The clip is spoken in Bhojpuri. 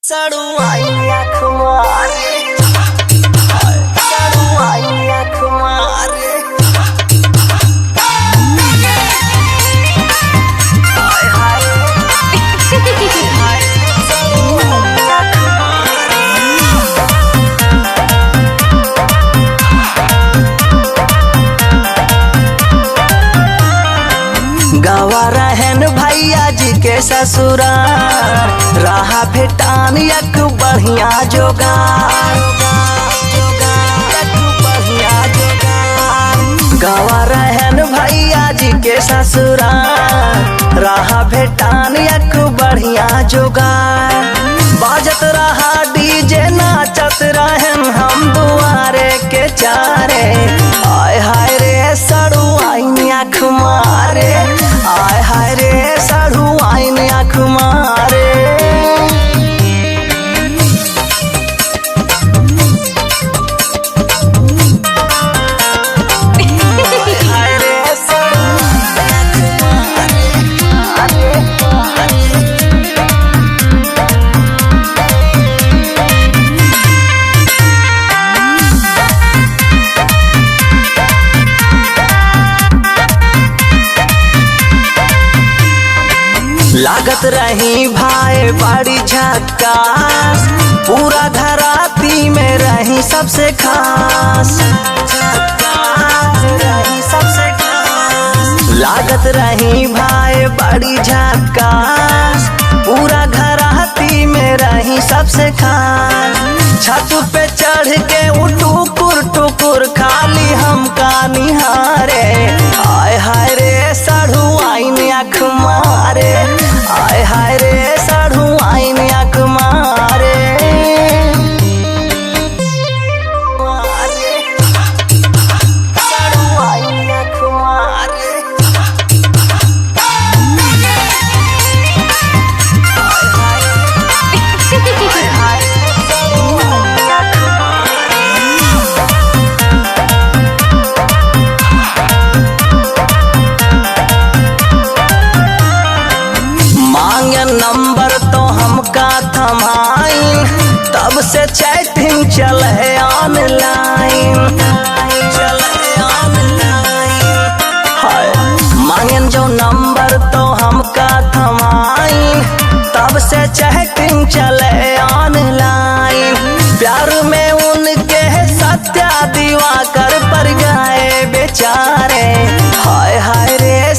सड़ुआई आँख मारे, सड़ुआई आँख मारे, हाय हाय हाय सड़ुआई आँख मारे। गवा रहन भैया जी के ससुराल, रहा भेटान एक बढ़िया जोगार, गवा रहन भैया जी के ससुराल, रहा भेटान एक बढ़िया जोगार। बाजत रहा डीजे नाचत रहन हम दुआरे के चारे, आय हाय रे सड़ुआई आँख मारे, आय हाय रे सड़ुआई आँख मारे। लागत रही भाई बड़ी झक्कास, पूरा धराती में रही सबसे खास, रही सबसे खास। लागत रही भाई बड़ी झक्कास, पूरा घराती में रही सबसे खास। छत पे चढ़ के टुकुर टुकुर खाली हमका निहारे, आय हाय रे सड़ुआई आँख मारे, आय हाय रे सड़ुआई आँख मारे। सड़ुआई आँख मारे, हाय हाय सड़ुआई आँख मारे। मांगन नंबर तो हमका थमाइन, तब से चैटिंग चले ऑनलाइन, चले ऑनलाइन। हाय मांगन जो नंबर तो हमका थमाइन, तब से चैटिंग चले ऑनलाइन। प्यार में उनके सत्या दिवाकर पर गए बेचारे, हाय हाय रे